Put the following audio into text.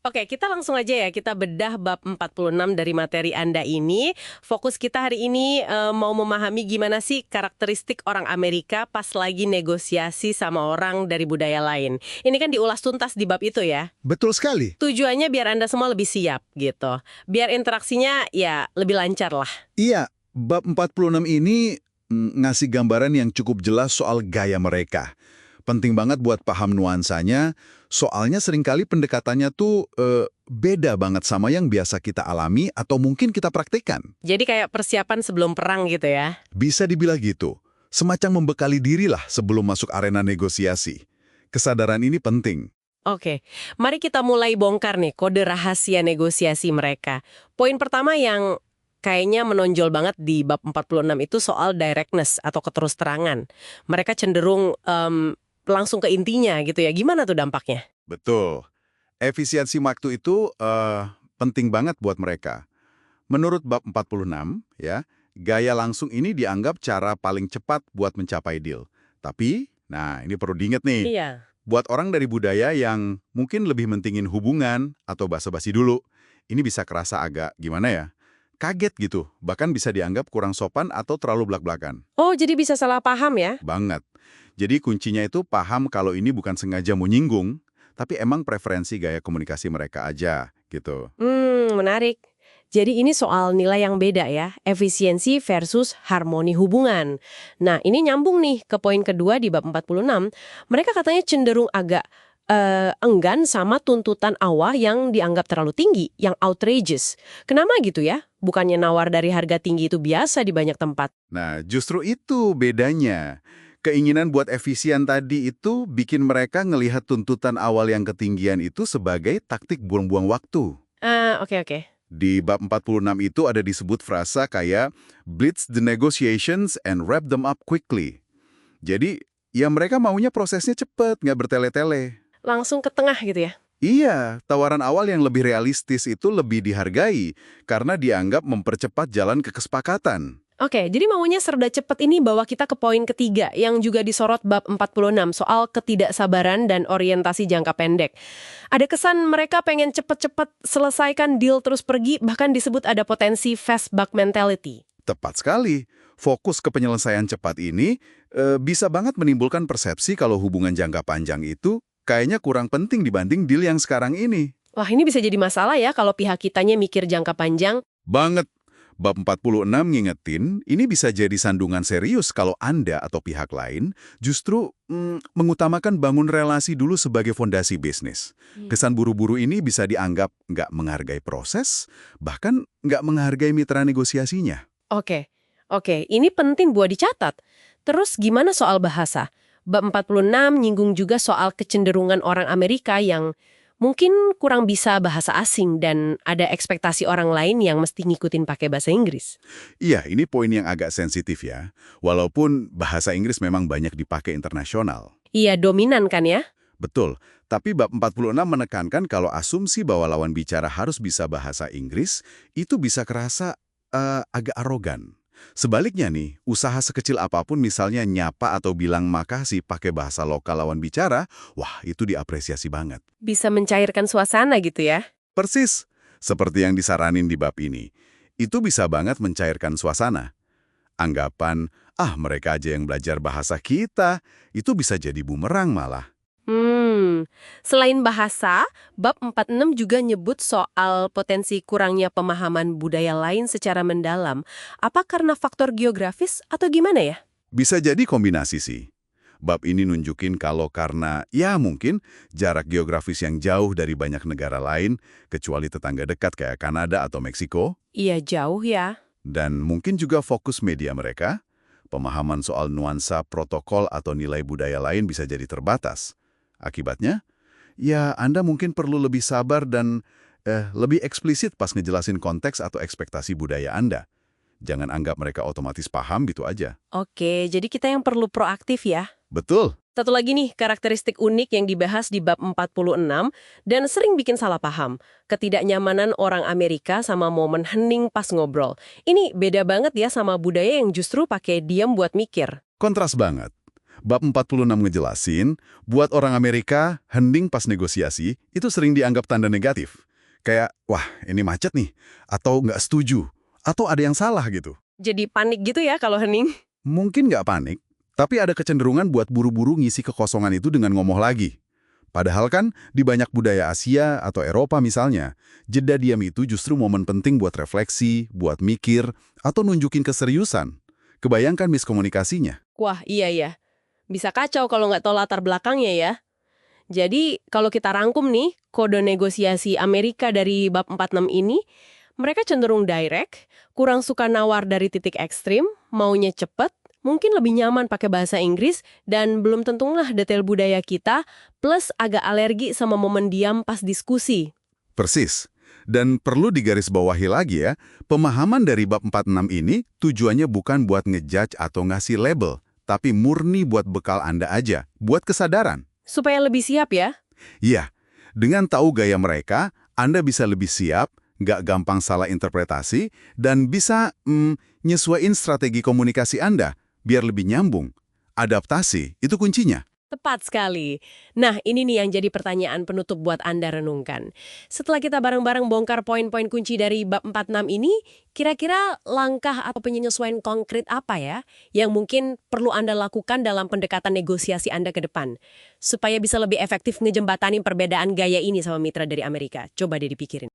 Oke, kita langsung aja ya, kita bedah bab 46 dari materi Anda ini. Fokus kita hari ini mau memahami gimana sih karakteristik orang Amerika pas lagi negosiasi sama orang dari budaya lain. Ini kan diulas tuntas di bab itu ya. Betul sekali. Tujuannya biar Anda semua lebih siap gitu. Biar interaksinya ya lebih lancar lah. Iya, bab 46 ini ngasih gambaran yang cukup jelas soal gaya mereka. Penting banget buat paham nuansanya, soalnya seringkali pendekatannya tuh beda banget sama yang biasa kita alami atau mungkin kita praktekkan. Jadi kayak persiapan sebelum perang gitu ya. Bisa dibilang gitu, semacam membekali diri lah sebelum masuk arena negosiasi. Kesadaran ini penting. Oke, mari kita mulai bongkar nih kode rahasia negosiasi mereka. Poin pertama yang kayaknya menonjol banget di bab 46 itu soal directness atau keterus-terangan. Mereka cenderung langsung ke intinya gitu ya. Gimana tuh dampaknya? Betul. Efisiensi waktu itu penting banget buat mereka. Menurut bab 46, ya, gaya langsung ini dianggap cara paling cepat buat mencapai deal. Tapi, nah ini perlu diingat nih, Iya. buat orang dari budaya yang mungkin lebih mentingin hubungan atau basa-basi dulu, ini bisa kerasa agak gimana ya? Kaget gitu, bahkan bisa dianggap kurang sopan atau terlalu blak-blakan. Oh, jadi bisa salah paham ya? Banget. Jadi kuncinya itu paham kalau ini bukan sengaja menyinggung, tapi emang preferensi gaya komunikasi mereka aja, gitu. Menarik. Jadi ini soal nilai yang beda ya, efisiensi versus harmoni hubungan. Nah, ini nyambung nih ke poin kedua di bab 46. Mereka katanya cenderung agak enggan sama tuntutan awal yang dianggap terlalu tinggi, yang outrageous. Kenapa gitu ya? Bukannya nawar dari harga tinggi itu biasa di banyak tempat. Nah, justru itu bedanya. Keinginan buat efisien tadi itu bikin mereka ngelihat tuntutan awal yang ketinggian itu sebagai taktik buang-buang waktu. Oke. Di bab 46 itu ada disebut frasa kayak blitz the negotiations and wrap them up quickly. Jadi, ya mereka maunya prosesnya cepet, nggak bertele-tele. Langsung ke tengah gitu ya. Iya, tawaran awal yang lebih realistis itu lebih dihargai karena dianggap mempercepat jalan ke kesepakatan. Oke, jadi maunya serba cepat ini bawa kita ke poin ketiga yang juga disorot bab 46 soal ketidaksabaran dan orientasi jangka pendek. Ada kesan mereka pengen cepet-cepet selesaikan deal terus pergi, bahkan disebut ada potensi fast buck mentality. Tepat sekali. Fokus ke penyelesaian cepat ini bisa banget menimbulkan persepsi kalau hubungan jangka panjang itu kayaknya kurang penting dibanding deal yang sekarang ini. Wah, ini bisa jadi masalah ya kalau pihak kitanya mikir jangka panjang. Banget. Bab 46 ngingetin, ini bisa jadi sandungan serius kalau Anda atau pihak lain justru mengutamakan bangun relasi dulu sebagai fondasi bisnis. Kesan buru-buru ini bisa dianggap nggak menghargai proses, bahkan nggak menghargai mitra negosiasinya. Oke, ini penting buat dicatat. Terus gimana soal bahasa? Bab 46 nyinggung juga soal kecenderungan orang Amerika yang mungkin kurang bisa bahasa asing dan ada ekspektasi orang lain yang mesti ngikutin pakai bahasa Inggris. Iya, ini poin yang agak sensitif ya. Walaupun bahasa Inggris memang banyak dipakai internasional. Iya, dominan kan ya? Betul, tapi bab 46 menekankan kalau asumsi bahwa lawan bicara harus bisa bahasa Inggris, itu bisa kerasa agak arogan. Sebaliknya nih, usaha sekecil apapun misalnya nyapa atau bilang makasih pakai bahasa lokal lawan bicara, wah itu diapresiasi banget. Bisa mencairkan suasana gitu ya? Persis, seperti yang disaranin di bab ini. Itu bisa banget mencairkan suasana. Anggapan, mereka aja yang belajar bahasa kita, itu bisa jadi bumerang malah. Selain bahasa, bab 46 juga nyebut soal potensi kurangnya pemahaman budaya lain secara mendalam. Apa karena faktor geografis atau gimana ya? Bisa jadi kombinasi sih. Bab ini nunjukin kalau karena, ya mungkin, jarak geografis yang jauh dari banyak negara lain, kecuali tetangga dekat kayak Kanada atau Meksiko, Iya, jauh ya. dan mungkin juga fokus media mereka, pemahaman soal nuansa, protokol, atau nilai budaya lain bisa jadi terbatas. Akibatnya, ya Anda mungkin perlu lebih sabar dan lebih eksplisit pas ngejelasin konteks atau ekspektasi budaya Anda. Jangan anggap mereka otomatis paham gitu aja. Oke, jadi kita yang perlu proaktif ya. Betul. Satu lagi nih, karakteristik unik yang dibahas di bab 46 dan sering bikin salah paham. Ketidaknyamanan orang Amerika sama momen hening pas ngobrol. Ini beda banget ya sama budaya yang justru pakai diam buat mikir. Kontras banget. Bab 46 ngejelasin, buat orang Amerika, hening pas negosiasi itu sering dianggap tanda negatif. Kayak, wah ini macet nih, atau nggak setuju, atau ada yang salah gitu. Jadi panik gitu ya kalau hening. Mungkin nggak panik, tapi ada kecenderungan buat buru-buru ngisi kekosongan itu dengan ngomong lagi. Padahal kan di banyak budaya Asia atau Eropa misalnya, jeda diam itu justru momen penting buat refleksi, buat mikir, atau nunjukin keseriusan. Kebayangkan miskomunikasinya. Wah, iya ya. Bisa kacau kalau nggak tahu latar belakangnya ya. Jadi, kalau kita rangkum nih, kode negosiasi Amerika dari bab 46 ini, mereka cenderung direct, kurang suka nawar dari titik ekstrim, maunya cepet, mungkin lebih nyaman pakai bahasa Inggris, dan belum tentulah detail budaya kita, plus agak alergi sama momen diam pas diskusi. Persis. Dan perlu digarisbawahi lagi ya, pemahaman dari bab 46 ini tujuannya bukan buat ngejudge atau ngasih label, tapi murni buat bekal Anda aja, buat kesadaran. Supaya lebih siap ya. Iya, dengan tahu gaya mereka, Anda bisa lebih siap, nggak gampang salah interpretasi, dan bisa nyesuaiin strategi komunikasi Anda, biar lebih nyambung. Adaptasi, itu kuncinya. Tepat sekali. Nah, ini nih yang jadi pertanyaan penutup buat Anda renungkan. Setelah kita bareng-bareng bongkar poin-poin kunci dari bab 46 ini, kira-kira langkah atau penyesuaian konkret apa ya yang mungkin perlu Anda lakukan dalam pendekatan negosiasi Anda ke depan? Supaya bisa lebih efektif ngejembatani perbedaan gaya ini sama mitra dari Amerika. Coba deh dipikirin.